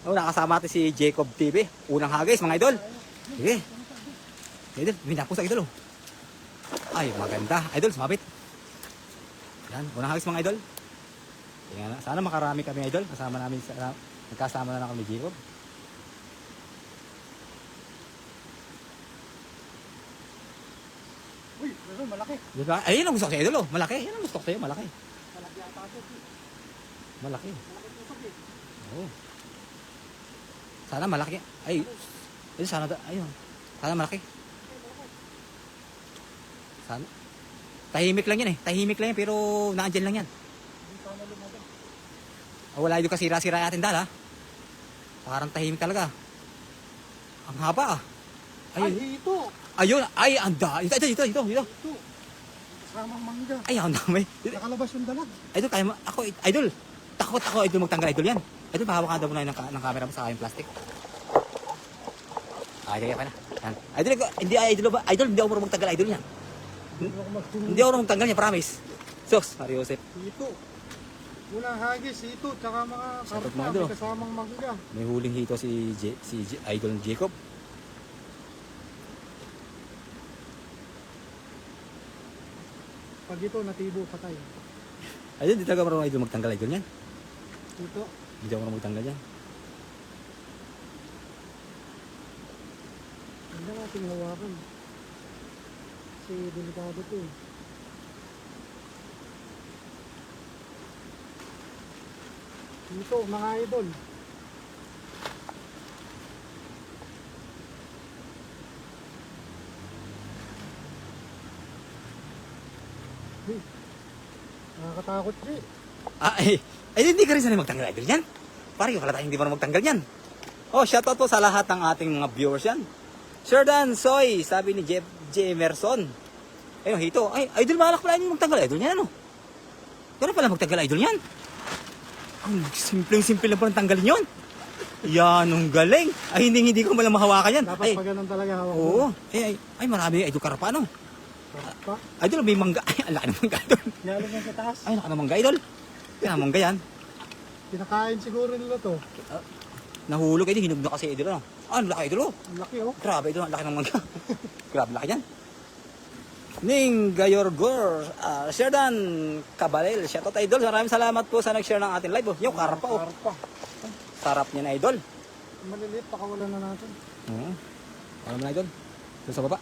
Oh, nakasama natin si Jacob TV. Unang hagis, mga idol. Sige. Idol, binapos sa idol. Oh. Ay, maganda. Idol, sumabit. Yan, unang hagis mga idol. Yan, sana makarami kami idol. Kasama namin, nagkasama na kami ni Jacob. Uy, pero malaki. Diba? Ayun ang gusto ko sa idol. Oh. Malaki. Yan ang gusto ko sa'yo. Malaki. Malaki ata ito. Malaki. Malaki tusok eh. Oo. Sana malaki. Ay, ayun, sana, ayun. Sana malaki. Sana. Tahimik lang yan eh. Tahimik lang yan pero naandyan lang yan. Hindi sana lumagan. Oh, wala yung kasira-sira atin dala. Parang tahimik talaga. Ang haba ah. Ay, Ayun. ito. Ayun. Ay, anda. Ito. Ito. Kasamang mangga. Ay, ang dami. Nakalabas yung dalag. Idol, kaya mo. Ako, idol. Takot ako, idol, magtanggal idol yan. Idol, pahawak ka daw muna ng camera mo sa aking plastic. Ay, kaya pa na. Yan. Idol, hindi, idol ba? Idol, hindi ako marunong magtanggal idol yan. Hindi ako marunong magtanggal yan, promise. Sos, Mario Joseph. Ito. Unang hagis, ito. Tsaka mga Sarap karpa. mga idol. May kasamang mangga. May huling hito si idol Jacob. Pag ito, natibo, patay. Idol, hindi talaga marunong idol magtanggal idol yan. Ito. Hindi ako marunong magtanggal yan. Hindi natin hawakan. Kasi delikado ito eh. Ito, mga idol. Hey, nakakatakot siya eh. Ay, hindi ka rin sanay magtanggal idol yan. Pare, wala tayong hindi marunong magtanggal yan. Oh, shoutout po sa lahat ng ating mga viewers yan. Sir Dan Soy, sabi ni Jeff J. Emerson. Ayun, hito. Ay, idol, malak pala yung magtanggal idol yan, ano? Gano'n pala magtanggal idol yan. Ang simpleng-simple lang palang tanggalin yun. Yan, ang galing. Ay, hindi ko malang mahawakan yan. Dapat Ay, pa ganun talaga hawak. oo. Ay, marami idol karapa, no? Pa, Idol, may mangga. Ay, ang laki ng mangga, idol. yalo mo sa taas. Ay, laki ng mangga, idol. Kaya mangga yan. Pinakain siguro nila to. Nahulog, idol. Hinog na kasi, idol, ano? Ah, ang laki, idol, oh. Ang laki oh. Grabe, idol. Ang laki ng mangga. Grabe, laki yan. Ning Gayorgor, Sherdan Cabalel, shoutout idol. Maraming salamat po sa nag-share ng ating live. Oh. Yung karpa, oh. Karpa. Sarap niya na, idol. Maliliit, pakawalan na natin. Alam mo na, idol. Doon sa baba.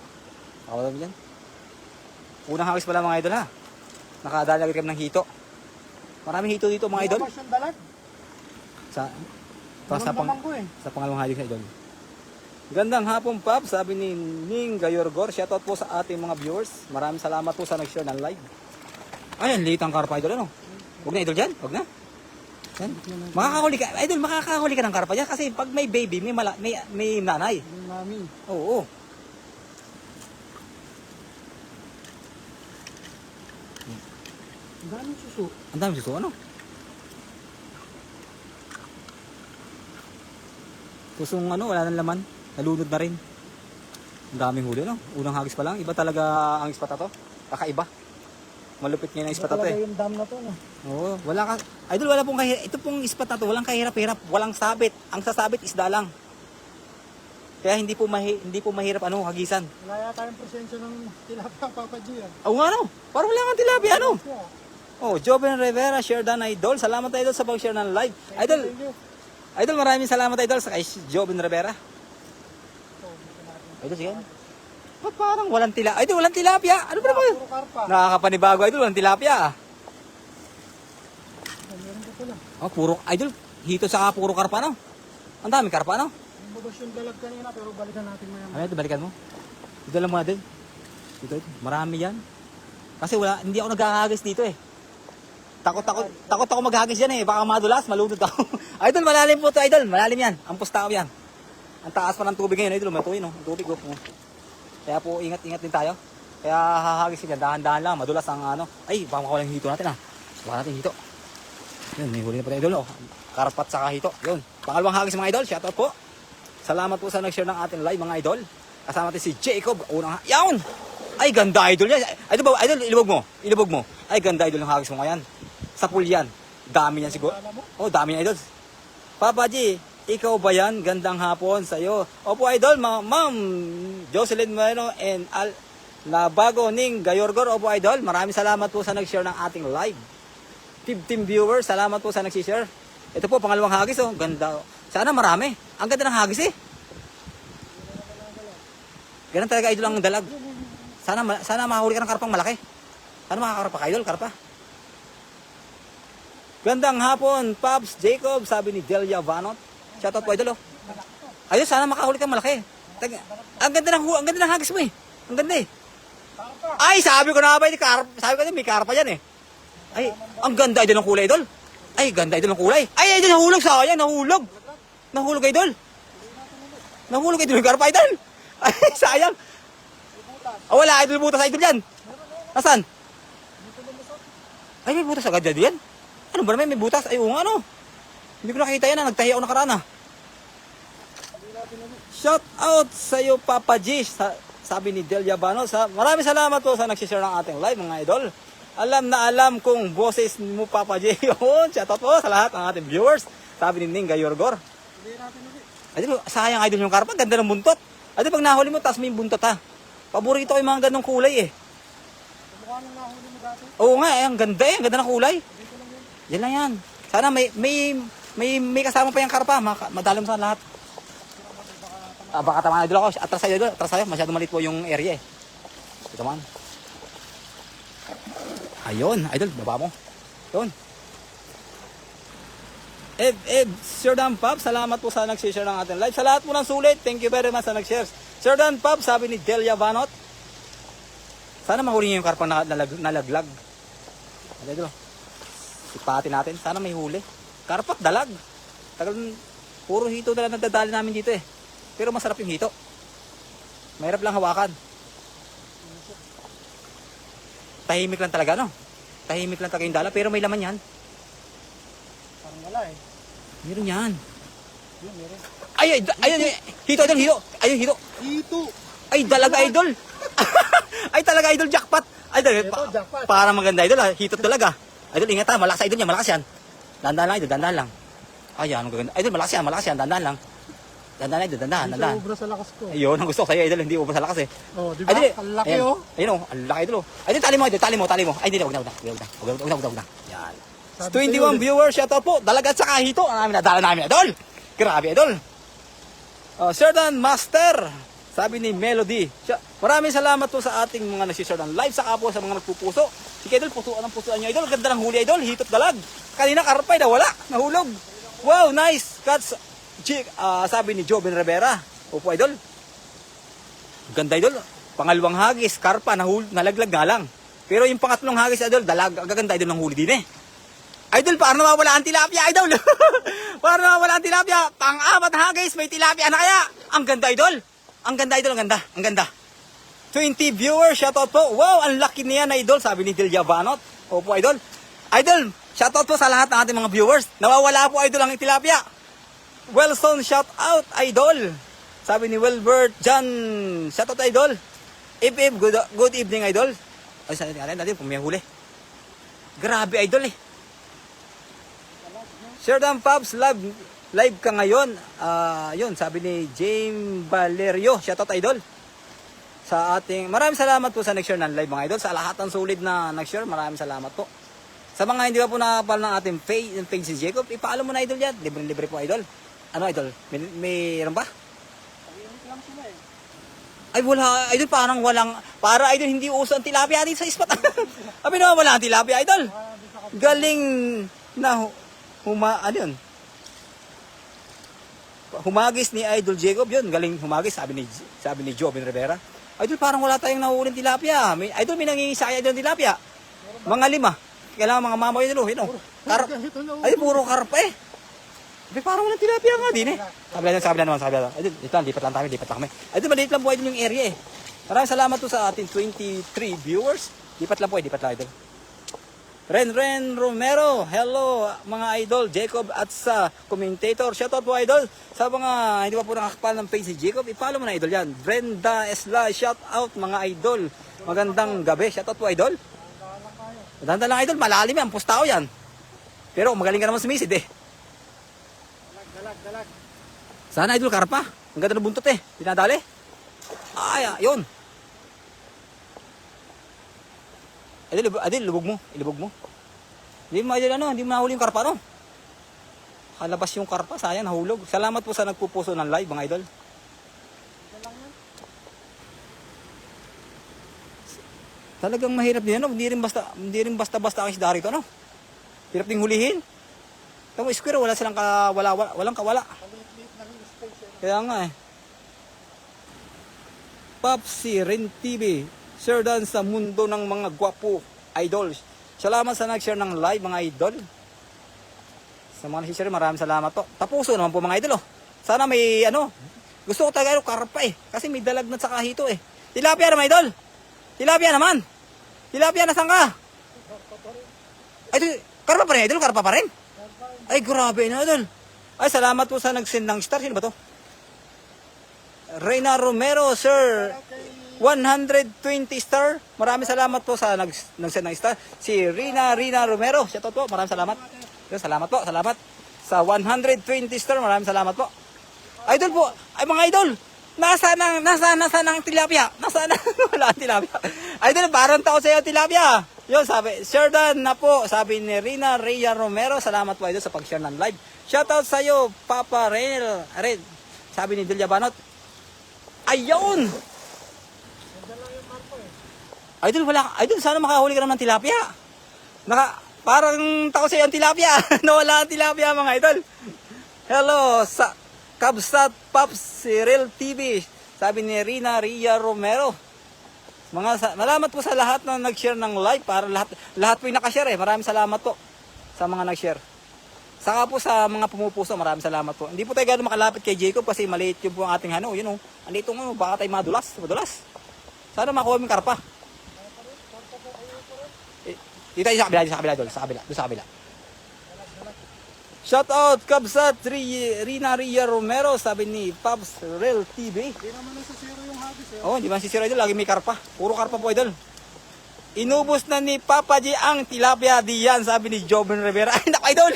Pakawalan mo dyan. Unang hawis pala mga idol, ha. Nakadalagay kami ng hito. Maraming hito dito mga idol. Lumabas yung dalag. Sa Naramdaman ko eh. sa pangalawang halik na idol. Gandang hapon, Pap, sabi ni Ning Gayorgor. Shoutout po sa ating mga viewers. Maraming salamat po sa nag-share ng live. Ayan, liit ang karpa, idol, ano? Huwag na, idol, dyan. Huwag na. Yan. Makakahuli ka, idol, makakahuli ka ng karpa dyan. Kasi pag may baby, may nanay. Yung mami. Oo. Ang daming suso. Ang dami suso, ano? Susong ano, wala nang laman. Nalunod na rin. Ang daming huli, no? Unang hagis pa lang. Iba talaga ang ispata to. Kakaiba. Malupit ngayon ang ispata to eh. Yung dam na to, no? Oo, wala ka. Idol, wala pong kahirap. Ito pong ispata to, walang kahirap-hirap. Walang sabit. Ang sasabit, isda lang. Kaya hindi po mahirap ano, hagisan. Wala yata yung presensya ng tilapia, Papa G. Oo nga, no? Parang wala kang tilapia, ano? Yeah. Oh, Joven Rivera, share dan idol. Salamat idol sa pag-share ng live. Idol, Thank you. idol, maraming salamat idol sa kay Joven Rivera. Idol, sige. Ba't parang walang tilapia? Idol, walang tilapia. Ano ba naman? Puro karpa. Nakakapanibago idol, walang tilapia. Meron ko pala. Oh, puro idol, hito sa puro karpa, no? Ang daming karpa, no? Lumabas yung dalag kanina, pero balikan natin maya. Ano ito, balikan mo? Dito lang muna din. Dito. Marami yan. Kasi wala, hindi ako naghahagis dito eh. Takot ako maghagis yan eh. Baka madulas, malunod ako. Idol, malalim po to idol. Malalim yan. Ang pustaw yan. Ang taas pa ng tubig ngayon, idol. Matuloy, no? Ang tubig, oh. Kaya po, ingat-ingat din tayo. Kaya hahagis yan. Dahan-dahan lang. Madulas ang ano. Ay, baka makawalan yung hito natin, ha. Baka natin hito. Yun, may huli na pa tayo, idol, oh. Karpat saka hito. Yun. Pangalawang hagis, mga idol. Shoutout po. Salamat po sa nag-share ng ating live, mga idol. Kasama natin si Jacob. Unang yawn! Ay, ganda, idol yan. Idol ba? Idol, ilubog mo. Ay, ganda, idol ng hagis mo ngayon. Sa pool yan. Dami yan siguro. Oh, dami yan, idol. Papa G, ikaw ba yan? Gandang hapon sa'yo. Opo, idol, ma'am Jocelyn Moreno and Labago Ning Gayorgor. Opo, idol, maraming salamat po sa nag-share ng ating live. 15 viewers, salamat po sa nag-share. Ito po, pangalawang hagis, oh. Ganda. Sana marami. Ang ganda ng hagis, eh. Ganun talaga, idol, ang dalag. Sana mahuli ka ng karpang malaki. Sana makakarpa ka, idol, karpa. Gandang hapon, Pops Jacob, sabi ni Delia Vanot. Shoutout po, idol, oh. Ayun, sana makahuli kang malaki. Ang ganda ng hagis mo, eh. Ang ganda, eh. Ay, sabi ko na ba, sabi ko na, may karpa yan, eh. Ay, ang ganda, idol, ng kulay, idol. Ay, ganda, idol, ng kulay. Ay, idol, nahulog, sayang, nahulog. Nahulog, idol. Nahulog, idol, yung karpa, idol. Ay, sayang. Oh, wala, idol, butas, idol, yan. Nasaan? Ay, may butas agad yan. Ano ba naman, may butas? Ay, oo nga, ano? Hindi ko nakita yan, nagtahi ako nakaraan, ah. Shout out sa iyo, Papa G, sabi ni Delia Bano. Maraming salamat po sa nagsishare ng ating live, mga idol. Alam na alam kung boses mo, Papa J. Yun, shout out po sa lahat ng ating viewers. Sabi ni Ning Gayorgor. Idol, sayang, idol, yung karpa, ganda ng buntot. Idol, pag nahuli mo, taas mo yung buntot, ha. Paborito ko yung mga ganong kulay, eh. Mukha nang nahuli mo dati. Oo nga, ang ganda, eh. Ang ganda ng kulay. Yan lang yan. Sana may kasama pa yung karpa. Madalam sa lahat. Baka tama na, idol ako. Atras tayo, idol. Atras tayo. Masyado maliit po yung area, eh. Ito man. Ayun, idol, baba mo. Yun. Sir Dan Pop, salamat po sa nag-share ng ating live. Sa lahat po ng sulit, thank you very much sa nag-share. Sir Dan Pop, sabi ni Delia Vanot. Sana mahuli niyo yung karpang nalaglag. Idol, ipatin natin. Sana may huli. Karpat, dalag. Tagal, puro hito na lang nadadali namin dito, eh. Pero masarap yung hito. Mahirap lang hawakan. Tahimik lang talaga, no? Tahimik lang talaga yung dala, pero may laman yan. Parang wala, eh. Meron yan. Yun, meron. Ayun, hito, idol, hito. Ayun, hito. Ito. Ay, dalaga, idol. Ay, talaga, idol, jackpot. Ay, Ito, jackpot. parang maganda, idol, ha? Hito talaga. Idol, ingat, ha? Malakas, idol, yan, malakas yan. Dandan lang, idol, dandan lang. Ay, ano gaganda. Idol, malakas yan, dandan lang. Dandan, idol, dandan. Hindi siya ubra sa lakas ko. Ayun, ang gusto ko sa'yo, idol, hindi ubos sa lakas, eh. Oh, di ba? Ay, Ang laki, ayan. oh. Ayun, oh, ang laki, idol, oh. Idol, tali mo, idol, tali mo. Ay, hindi, wag na. Yan. Sabi 21 sa'yo, viewers, shoutout po. Dalaga at saka hito. Ang namin nadala namin, idol. Grabe, idol. Sir Dan Master, sabi ni Melody. Maraming salamat po sa ating mga nagsishare ng live. Saka po sa mga nagpupuso. Sige, idol, pusuan ang pusuan nyo, idol. Ganda ng huli, idol. Hitot dalag. Kanina, karpay, nawala. Nahulog. Wow, nice. Cuts. Sabi ni Joven Rivera. Opo, idol. Ganda, idol. Pangalawang hagis, karpa, nalaglag nga lang. Pero yung pangatlong hagis, idol, dalag. Ang gaganda, idol, ng huli din, eh. Idol, para nawawala ang tilapia, idol. Para nawawala ang tilapia. Pang-apat na hagis, may tilapia na kaya. Ang ganda, idol. Ang ganda, idol, ang ganda. 20 viewers, shoutout po. Wow, ang laki niya na, idol, sabi ni Delia Vanot. Opo, idol. Idol, shoutout po sa lahat ng ating mga viewers. Nawawala po, idol, ang tilapia. Wilson, shoutout, idol. Sabi ni Wilbert John, shoutout, idol. Good evening, idol. Ay, saan natin kung may huli. Grabe, idol, eh. Sir Dan Pops, live ka ngayon. Yun, sabi ni James Valerio. Shoutout, idol. Sa ating, maraming salamat po sa nag-share ng live, mga idol. Sa lahat ng sulit na nag-share, maraming salamat po. Sa mga hindi pa po nakapal ng ating page si Jacob, ipaalam mo na, idol, yan. Libre po, idol. Ano, idol? Mayroon ba? Tahimik lang sila, eh. Ay, wala, idol, parang walang, para, idol, hindi uso ang tilapia dito sa spot. Sabi naman, wala ang tilapia, idol. Galing na, ano yun? Humagis ni Idol Jacob, yun, galing humagis, sabi ni Joven Rivera. Idol, parang wala tayong nahuling tilapia. Idol, may nangingisaya idol tilapia. Mga 5. Kailangan mga mama yun, you know. Ay, puro karpa, eh. Ay, parang walang tilapia nga din, eh. Sabi na naman. Idol, ito lang, lipat lang kami. Idol, maliit lang po, idol, yung area, eh. Maraming salamat po sa ating 23 viewers. Lipat lang, idol. Ren Romero, hello mga idol, Jacob at sa commentator. Shoutout po, idol. Sa mga hindi pa po nakakapal ng page si Jacob, ipalo mo na, idol, yan. Brenda Esla, shoutout mga idol. Magandang gabi, shoutout po, idol. Maganda lang, idol, malalim yan, pustao yan. Pero magaling ka naman sumisid, eh. Dalag. Sana idol, karpa. Ang ganda ng buntot eh. Pinadali. Ay, yun. Idol, lubog mo. Ilubog mo. Hindi mo idol hindi mo nahuli yung karpa, no? Kalabas yung karpa, sayang, nahulog. Salamat po sa nagpupuso ng live, mga idol. Talagang mahirap din, ano? Hindi rin basta-basta ang isda rito, ano? Hirap ding hulihin. Tama, square, wala silang walang kawala. Kaya nga eh. Papsi Rin TV, Sir Dan sa mundo ng mga gwapo, idol. Salamat sa nag-share ng live, mga idol. Sa mga nag-share, maraming salamat po. Tapuso naman po, mga idol, oh. Sana may, gusto ko talaga karpa eh. Kasi may dalagnat sa kahito eh. Tilapia naman, idol. Tilapia naman. Tilapia, nasan ka? Ay, karpa pa rin, idol. Karpa pa rin. Ay, grabe na, idol. Ay, salamat po sa nag-send ng star. Sino ba to? Reyna Romero, sir. 120 star. Maraming salamat po sa nag-send ng star. Si Rina Romero. Shoutout po. Maraming salamat. Salamat po. Salamat. Sa 120 star. Maraming salamat po. Idol po. Ay, mga idol. Nasaan ang tilapia? Nasaan ang wala ang tilapia? Idol, parang tao sa'yo tilapia. Yun, sabi, Sir Dan na po. Sabi ni Rina Romero. Salamat po, idol, sa pag-share ng live. Shoutout sa'yo, Papa Red. Sabi ni Delia Banot. Ayun! Idol, idol, sana makahuli ka naman ng tilapia. Parang tao sa'yo ang tilapia. Nawala ang tilapia, mga idol. Hello, sa Kabsat Pops Real TV. Sabi ni Rina Romero. Salamat po sa lahat na nag-share ng live. Para lahat po yung nakashare eh. Maraming salamat po sa mga nag-share. Saka po sa mga pumupuso, maraming salamat po. Hindi po tayo gano'n makalapit kay Jacob kasi maliit yung po ang ating yun o. Andito nga, baka tayo madulas. Sana makuha mo yung karpa. Dito tayo sa kabila. Shout out Kabsat Rina Romero, sabi ni Pops Real TV. Hindi naman nasisiro yung habis eh. Oh, hindi man sisira idol, lagi may karpa. Puro karpa po idol. Inubos na ni Papa G ang tilapia diyan, sabi ni Joven Rivera. Ay, naku idol.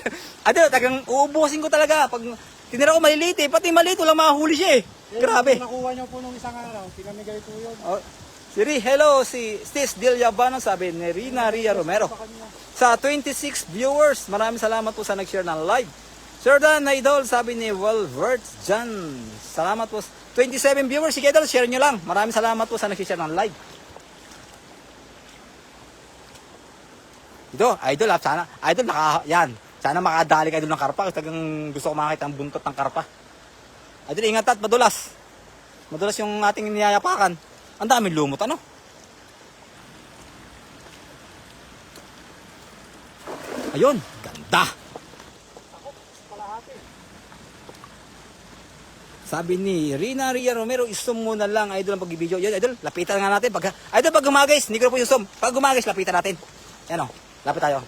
Idol, tagang uubusin ko talaga. Pag tinira ko maliliit eh, pati maliit walang mahuli siya eh. Grabe. Nakuha niyo po nung isang araw, pinamigay po yun. Oh, hello, si Stis Dilyabano, sabi ni Rina Romero. Sa 26 viewers, maraming salamat po sa nag-share ng live. Sir Dan, idol, sabi ni Walvert Jan. Salamat po. 27 viewers, sige idol, share nyo lang. Maraming salamat po sa nag-share ng live. Ito, idol, sana makadali ka idol ng karpa. Tagang gusto ko makakita ang buntot ng karpa. Idol, ingat at madulas. Madulas yung ating niyayapakan. Ang daming lumot, ano? Ayun, ganda. Sabi ni Rina Romero, isum mo na lang, idol, ang pag-video. Yan, idol, lapitan nga natin. Idol, pag gumagais, hindi ko na po isum. Pag gumagais, lapitan natin. Yan o, lapit tayo.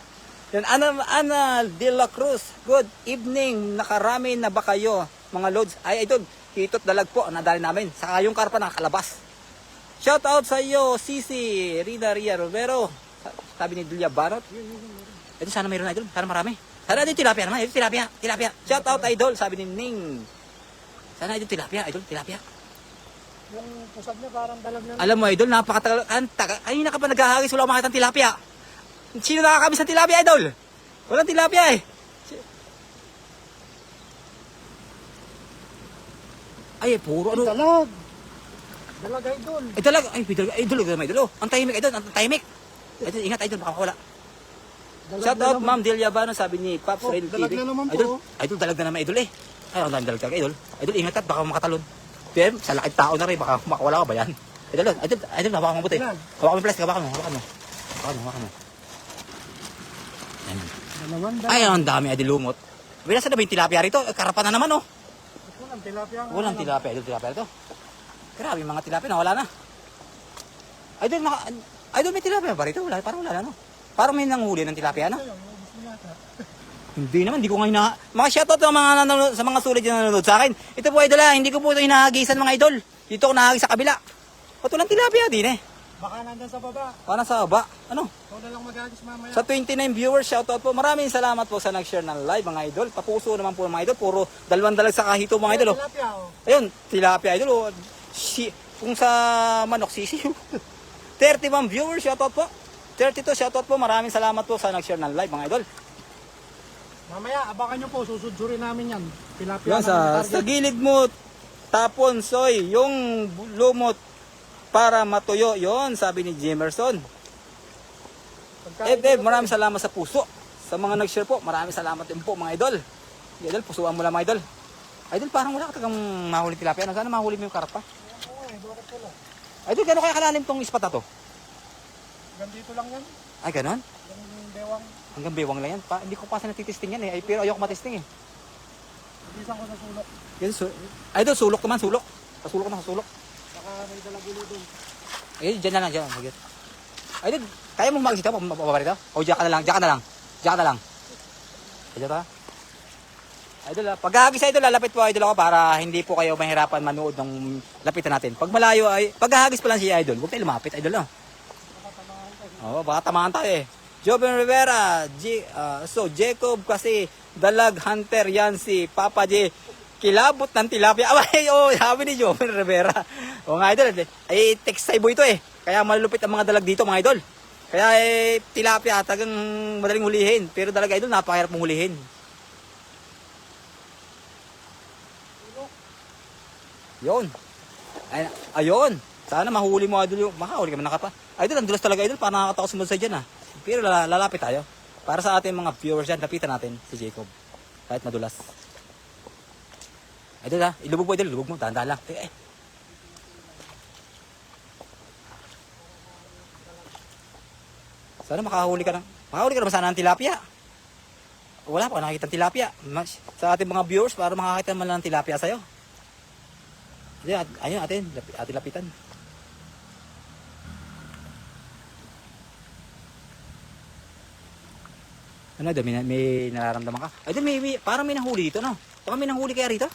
Yan, Ana de la Cruz, good evening. Nakarami na ba kayo, mga loads? Ay, idol, hitot dalag po, nadali namin. Saka yung karpa nakakalabas. Shout out sa iyo, Sisi Rina Romero. Sabi ni Delia Barot. Ito sana mayroon idol, sana marami. Sana din tilapia naman, ito tilapia. Shout out idol, sabi ni Ning. Sana ito tilapia, idol, tilapia. Yung pusad niya parang dalag na. Alam mo idol, napakatagal. Kanina ka pa naghahagis, wala makita ng tilapia. Sino nakakabis ng tilapia, idol? Walang tilapia eh. Ay, puro ano. Dalag. Dalag idol. Ay, dalag. Ay, idol. Ang tahimik, idol. Ang tahimik. Idol, ingat, idol. Baka makawala. Shout out, Ma'am Delia Bano, sabi ni Pops Red dalag TV. na naman po. Idol, dalag na naman, idol eh. Ay, ang dalag talaga, idol. Idol, ingat at baka makatalon. Pero, sa lakit tao na rin, baka makawala ka ba yan? Idol, hawakan mo mabuti. Hawakan mo yung plastic, hawakan mo. Yan. Dalawan dalag. Ay, ang dami, idol, lumot. Wala sa na ba yung tilapia rito? Karapan na naman, oh. Walang tilapia. Walang tilapia, tilapia ito. Grabe, mga tilapia na wala na. Idol, may tilapia ba rito? Parang wala na, no? Parang may nanghuli ng tilapia, no? Hindi naman, hindi ko nga mga shoutout sa mga sulit na nanonood sa akin. Ito po, idol, hindi ko po ito hinahagisan, mga idol. Dito ako nahagis sa kabila. Ba't walang tilapia din eh? Baka nandyan sa baba. Para sa baba. Ano? Ikaw na lang mag-agis mamaya. Sa 29 viewers, shoutout po. Maraming salamat po sa nag-share ng live mga idol. Papuso naman po mga idol. Puro dalawang dalag sa kahito mga idol. Oh. Tilapia, oh. Ayun, tilapia idol. Oh. Kung sa manok, sisiw. 31 viewers, shoutout po. 32, shoutout po. Maraming salamat po sa nag-share ng live mga idol. Mamaya, abangan nyo po. Susudsurin namin yan. Tilapia Yan, na sa gilid mo, tapon, soy, yung lumot para matuyo. Yon sabi ni Jimerson. Maraming salamat sa puso. Sa mga nag-share po, maraming salamat din po mga idol. Idol, pusuan mo lang mga idol. Idol, parang wala ka tagang mahuli tilapia. Ano, sana mahuli mo yung karpa? Idol, gano'n kaya kalalim tong ispat na to? Hanggang dito lang yan. Ay, gano'n? Hanggang bewang. Hanggang bewang lang yan. Hindi ko pa sa natitisting yan eh. Ay, pero ayoko matisting eh. Ibisan ko sa sulok. Yan, idol, sulok naman, sulok. Pasulok na, sulok. Saka may dalagulo doon. Eh, dyan na lang, dyan. Idol, kaya mo magisita pa, mababa rito? O, dyan ka na lang, dyan ka na lang. Dyan ka na lang. Idol ka? Idol, paghahagis idol, lalapit po idol ako para hindi po kayo mahirapan manood ng lapitan natin. Pag malayo ay, paghahagis pa lang si idol, huwag tayo lumapit idol, no? Oo, baka tamahan tayo eh. Joven Rivera, Jacob kasi dalag hunter yan si Papa J. Kilabot ng tilapia. Abay, sabi ni Joven Rivera. O nga idol, ay text boy ito eh. Kaya malulupit ang mga dalag dito mga idol. Kaya tilapia tagang madaling hulihin. Pero dalag idol, napakahirap mong hulihin. Yun. Ayun. Sana mahuli mo idol yung makahuli ka man nakapa. Idol, ang dulas talaga idol, para nakakatawa sumunod sa dyan ha. Pero lalapit tayo. Para sa ating mga viewers yan, lapitan natin si Jacob. Kahit madulas. Idol ha, ilubog mo idol, ilubog mo, dahan-dahan lang. Sana makahuli ka naman sana ng tilapia. Wala pa nakakita ng tilapia. Sa ating mga viewers, para makakita naman lang ng tilapia sa'yo. Ayun atin lapitan. Ano daw, may nararamdaman ka? Ay, parang may nahuli dito, no? Baka may nahuli kaya rito?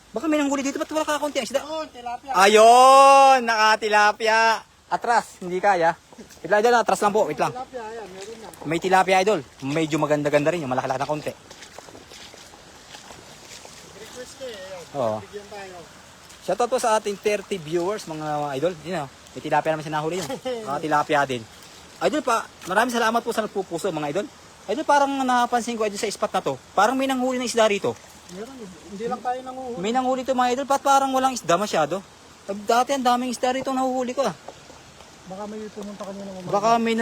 Baka may nahuli dito, ba't wala ka konti ang isda? Oh, tilapia. Ayun! Nakatilapia! Atras, hindi kaya. Wait lang idol, atras lang po, wait lang. Tilapia, ayan, meron na. May tilapia idol. Medyo maganda-ganda rin, yung malaki-laki na konti. Request ko eh. Oo. Bigyan tayo. Shoutout po sa ating 30 viewers, mga idol. Yun, may tilapia naman sinahuli yun. Tilapia din. Idol pa, maraming salamat po sa nagpupuso mga idol. Idol, parang napansin ko idol sa spot na to. Parang may nanghuli ng isda rito. Meron, hindi lang tayo nanguhuli. May nanghuli to mga idol, parang walang isda masyado. Dati ang daming isda rito nahuhuli ko. Baka may pumunta kanina ng Baka may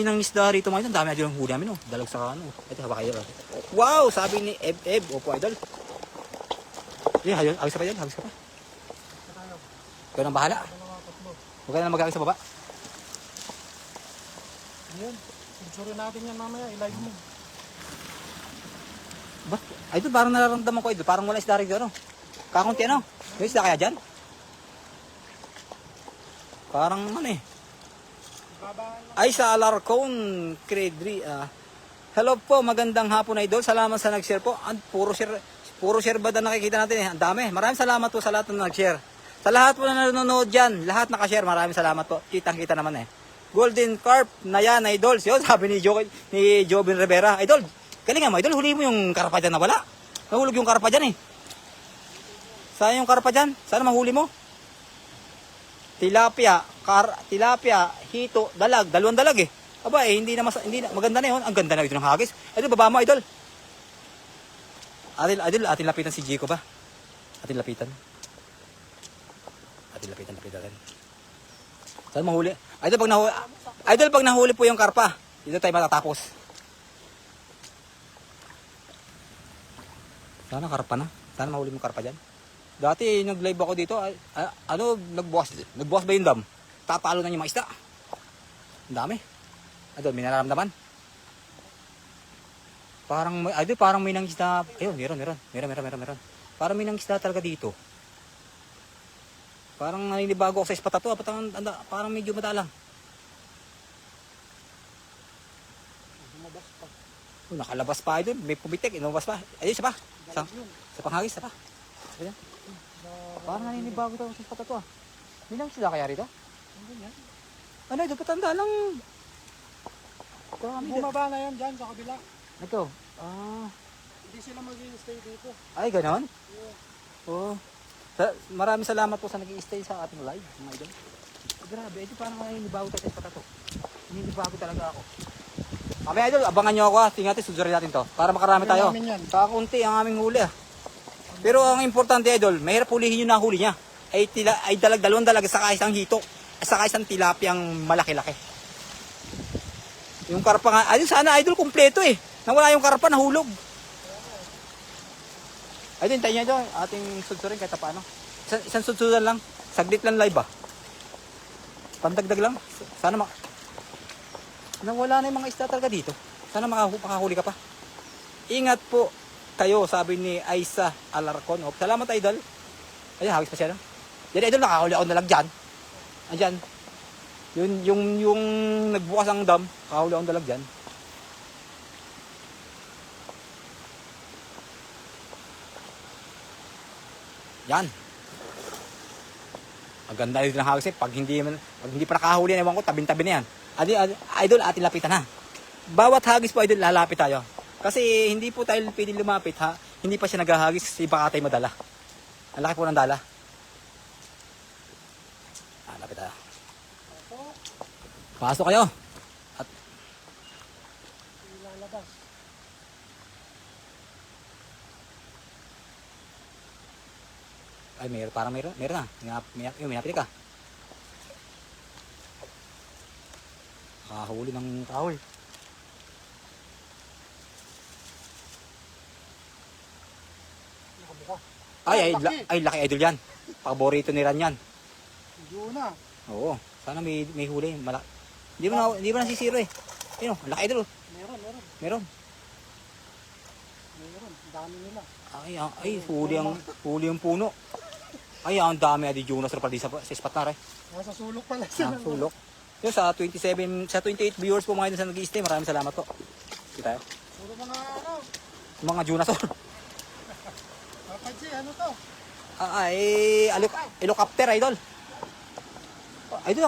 nang isda rito mga idol. Ang dami idol ang huli namin. Dalag sa ano. Ito, habak idol. Wow, sabi ni Eb. Opo idol. Hagis ka pa idol, hagis ka pa. Ikaw nang bahala. Huwag ka na mag-hagis sa baba. Ayan, susuri natin yan mamaya. I-live mo. Ba't? Idol, parang nararamdaman ko idol. Parang wala isda rito ano. Kakunti ano. May isda kaya dyan? Parang ano eh. Ay sa Alarcon, Credri. Hello po, magandang hapon idol. Salamat sa nag-share po. Puro share ba na nakikita natin eh. Ang dami. Maraming salamat po sa lahat na nag-share. Sa lahat po na nanonood dyan, lahat naka-share. Maraming salamat po. Kitang-kita naman eh. Golden Carp na yan, idol. Yun, sabi ni Joven Rivera. Idol, galing nga mo, idol. Huli mo yung karpa dyan na wala. Nahulog yung karpa dyan eh. Saan yung karpa dyan? Sana mahuli mo? Tilapia, hito, dalag, dalawang dalag eh. Aba eh, hindi na maganda na yun. Ang ganda na ito ng hagis. Idol, baba mo, idol. Atin lapitan si Jico ba? Atin lapitan. Lapitan. Saan mahuli? Idol, pag nahuli po yung karpa, dito tayo matatapos. Sana karpa na. Sana mahuli mo karpa dyan. Dati nag-live ako dito, nagbukas ba yung dam? Tatalo na yung mga isda. Ang dami. Idol, may nararamdaman. Parang may nangisda. Ayun, meron. Parang may nangisda talaga dito. Parang naninibago ako sa spot na to. Parang medyo madalang. Nakalabas pa idol. May pumitik. Inubas pa. Ayun, isa pa. Sa panghagis, isa pa. Parang naninibago daw sa spot na to. May nangisda kaya rito? Ano, ito patanda lang. Kami Bumaba na yan dyan sa kabila. ito. Ah, Hindi sila mag-i-stay dito. ay, ganon? Yeah. Oo. Maraming salamat po sa nag-i-stay sa ating live, mga idol. Grabe, ito parang naninibago tayo sa patato. Naninibago talaga ako. Mamaya idol, abangan nyo ako ha. Tingnan natin, susurin natin to. Para makarami Huli tayo. namin yan. Kakakunti ang aming huli ah. Pero ang importante idol, mahirap hulihin yung nahuli niya. Ay dalawang dalag saka isang hito. Saka isang tilapiyang malaki-laki. Yung karpa nga, ayun sana idol kumpleto eh. Nawala yung karpa, nahulog. Ayun, tayo nyo doon. Ating sudsurin kahit paano. Isang sudsuran lang. Saglit lang live ah. Pandagdag lang. Sana nawala na yung mga isda talaga dito. Sana makahuli ka pa. Ingat po kayo, sabi ni Aisa Alarcon. Oh, salamat idol. Ayun, hawis pa siya no? Yan idol, nakahuli ako nalag dyan. Andyan. Yung nagbukas ang dam, nakahuli ako nalag dyan. Yan. Ang ganda dito ng hagis eh. Pag hindi pa nakahuli, ewan ko, tabing-tabi na yan. Idol, atin lapitan na. Bawat hagis po, idol, lalapit tayo. Kasi hindi po tayo pwede lumapit ha. Hindi pa siya naghahagis kasi baka tayo madala. Ang laki po ng dala. Lapit tayo. Pasok kayo. At Ilalabas. ay, meron na. May napili ka. Kahuli ng kahoy. Nakabuka. Ay, laki idol yan. Paborito ni Ran yan. Yun na. Oo. Sana may huli. Hindi mo nasisiro eh. Ayun, laki idol. Meron. Meron. Ang dami nila. Ay, huli ang puno. Ay, ang dami adi Jonas pala sa spot na rin. Nasa sulok pala sila. Sulok. Yun, sa 28 viewers po mga idol sa nag-i-stay. Maraming salamat po. Kita tayo. Puro mga Mga Jonas. Papadji, ano to? Helicopter idol. Idol,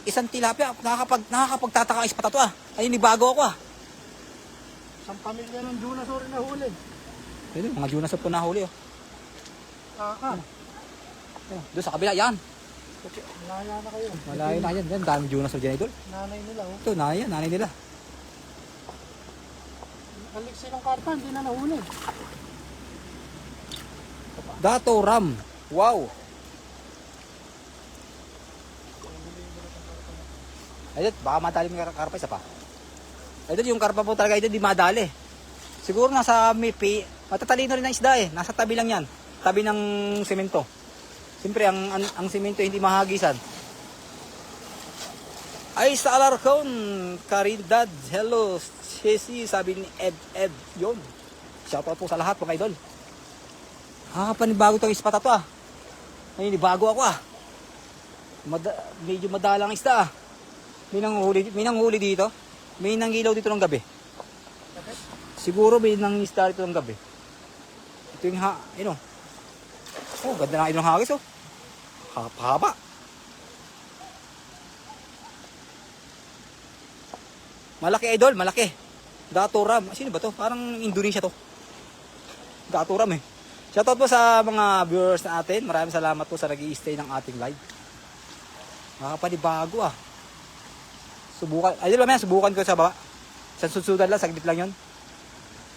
isang tilapia. Nakakapagtataka ang spot to ah. Ayun, bago ako ah. Isang pamilya ng dinosaur na huli. Ayun, mga Jonas po nahuli oh. Doon sa kabila, yan. Malaya na kayo. Malayo na yan. Yan, dami Jonas dyan idol. Nanay nila oh. Ito, nanay nila. Aliksi ng karpa, hindi na nahuli. Dato Ram. Wow. Ayun, baka madali yung karpa isa pa. Ayun, yung karpa po talaga ito, di madali. Siguro nasa matatalino rin ang isda eh. Nasa tabi lang yan. Tabi ng semento. Siyempre, ang semento hindi mahagisan. Ay, sa Alarcon, Karindad, hello, Chessy, sabi ni Ed, yun. Shoutout po sa lahat, mga idol. Panibago itong ispat to ah. Ay, bago ako ah. Medyo madalang isda ah. May nanghuli dito. May nangilaw dito ng gabi. Siguro may nangisda dito ng gabi. Ito yung oh, ganda ng ilong hagis oh. Haba. Malaki idol, malaki. Dato Ram. Sino ba to? Parang Indonesia to. Dato Ram eh. Shoutout po sa mga viewers natin. Maraming salamat po sa nag-i-stay ng ating live. Nakapanibago ah. Subukan ko sa baba. Sa susudan lang, saglit lang yun.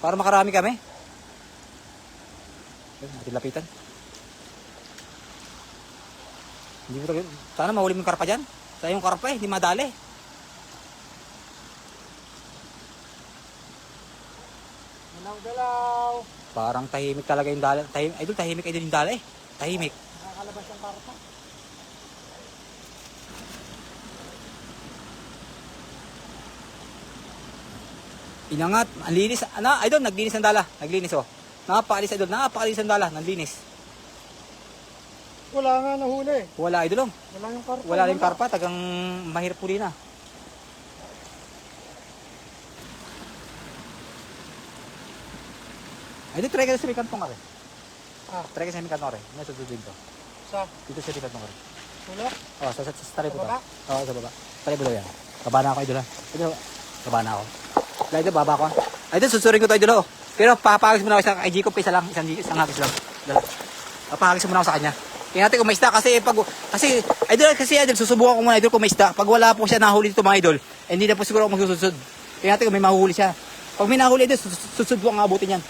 Para makarami kami. Natin lapitan. Hindi mo talaga. Sana mahuli mo yung karpa dyan. Sa yung karpa eh, hindi madali. Galaw. Parang tahimik talaga yung dala. Tahimik idol yung dala eh. Tahimik. Nakakalabas yung karpa. Inangat, ang linis. Idol, naglinis ang dala. Naglinis oh. Napakalis ang dala. Naglinis. Wala nga nahuli. Wala idol. Wala yung karpa. Wala rin karpa. Tagang mahirap huli na. Idol, try ka sa may kantong ka rin. Try ka sa may kantong ka rin. May susudin ko. Sa Dito sa may kantong ka rin. sulok. Sa tari po Sa baba? to. Sa baba. Pare bulo yan. Baba na ako, idol ha. Idol, baba na ako. Idol, baba ko ha. Idol, susurin ko to, idol oh. Pero papahagis muna ako sa kay Jacob, isa lang, isang hagis lang. Dala. Papahagis muna ako sa kanya. Tingnan natin kung may isda kasi idol, susubukan ko muna idol kung may isda. Pag wala po siya nahuli dito mga idol, hindi na po siguro ako magsusud. Tingnan natin kung may mahuli siya. Pag may nahuli idol, susud po ang abutin yan.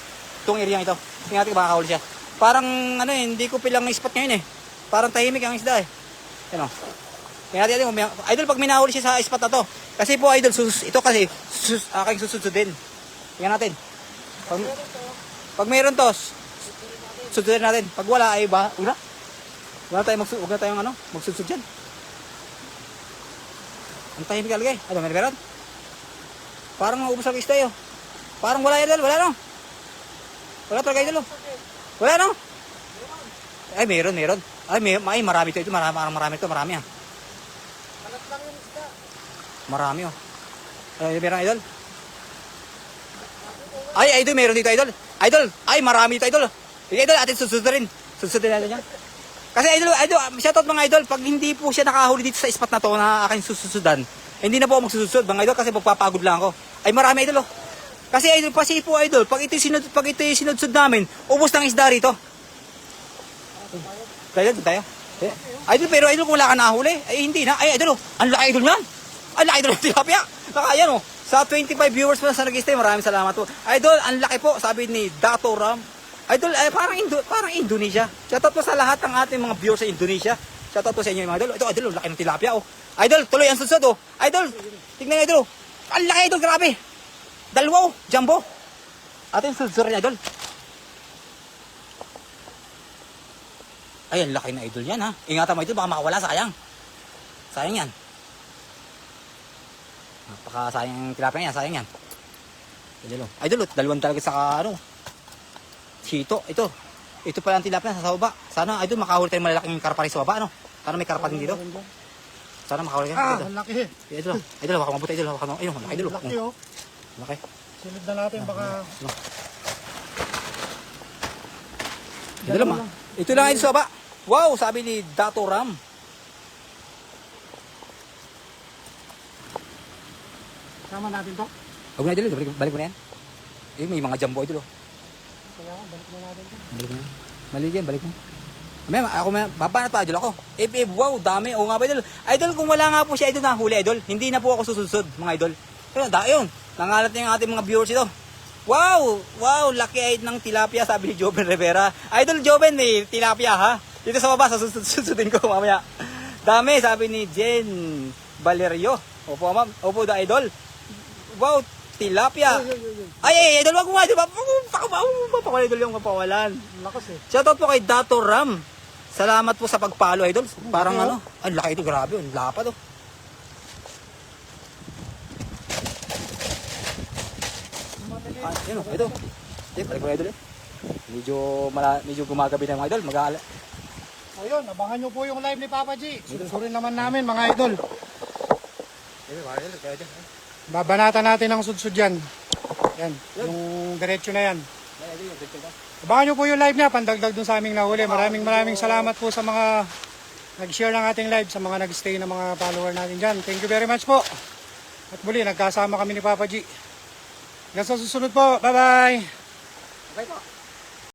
Itong area ito. Tingnan natin kung makakahuli siya. Parang ano eh, hindi ko pilang spot ngayon eh. Parang tahimik ang isda eh. Ano? Tingnan natin kung may, idol pag may nahuli siya sa spot na to. Kasi po idol, ito kasi aking susudin. Tingnan natin. Pag mayroon to, susudin natin. Pag wala ay ba, wala na tayong magsusud dyan. Ang tahimik talaga eh. Ano, meron? Parang maubos ang isda yun. Parang wala idol, wala no? Wala talaga idol. Wala no? Ay, meron. Ay, marami to ito. Marami ah. Kalat lang yung isda. Marami oh. Ay, meron idol. Ay, idol, meron dito idol. Idol, ay marami dito idol. Sige idol, atin susudin. Susudin natin yan. Kasi idol, shoutout mga idol, pag hindi po siya nakahuli dito sa spot na to na aking sususudan, hindi na po ako magsususud mga idol kasi magpapagod lang ako. Ay marami idol oh. Kasi idol, pasi po idol, pag ito yung sinudsud namin, ubos ng isda rito. Tayo. Idol, pero idol kung wala ka nahuli, ay hindi na. Ay idol oh, ang laki idol yan. Ang laki idol ng tilapia. Nakayan oh. Sa 25 viewers po na sa nag-stay, maraming salamat po. Idol, ang laki po, sabi ni Dato Ram. Idol, parang Indonesia. Shoutout po sa lahat ng ating mga viewers sa Indonesia. Shoutout po sa inyo mga idol. Ito, idol, laki ng tilapia oh. Idol, tuloy ang susod oh. Idol, tignan idol. Ang laki idol, grabe. Dalawa oh, jumbo. Ating susod rin idol. Ay, ang laki na idol yan ha. Ingatan mo idol, baka makawala, sayang. Sayang yan. Napakasayang yung tilapia yan, sayang yan. Idol oh. Idol, dalawang talaga sa Sito, ito pala ang tilapia sa baba. Sana idol makahuli tayong malalaking karpa rin sa baba, ano? Sana may karpa din dito. Sana makahuli ka. Ang laki. Idol, baka mabuti idol, baka ayun, malaki idol. Laki oh. Laki. Silid na natin baka. Idol ma. Ito lang idol sa baba. Wow, sabi ni Dato Ram. Sama natin to. Huwag na idol, balik mo na yan. Eh, may mga jumbo idol oh. Kaya balik na natin to. Balik mo na. Mali yan, balik mo. Ako babanat pa idol ako. Wow, dami. Oo nga ba idol? Idol, kung wala nga po siya idol nahuli idol, hindi na po ako susunod mga idol. Pero yun, nangalat na yung ating mga viewers ito. Wow, laki ng tilapia sabi ni Joven Rivera. Idol Joven, may tilapia ha. Dito sa baba, susundin ko mamaya. Dami, sabi ni Jen Valerio. Opo ma'am, opo da idol. Wow, tilapia. Ay, idol, wag mo nga, di ba? Papakawala idol yung mapawalan. Lakas eh. Shoutout po kay Dato Ram. Salamat po sa pagpalo, idol. Parang ang laki ito, grabe, ang lapad oh. Yun oh, ito. Balik ko na idol eh. Medyo gumagabi na mga idol. Ayun, abangan nyo po yung live ni Papa G. Susurin naman namin mga idol. Babanatan natin ang sudsud yan. Yan, yung diretsyo na yan. Abangan nyo po yung live niya, pandagdag dun sa aming nahuli. Maraming salamat po sa mga nag-share ng ating live, sa mga nag-stay na mga follower natin dyan. Thank you very much po. At muli, nagkasama kami ni Papa G. Hanggang sa susunod po. Bye-bye! Okay po.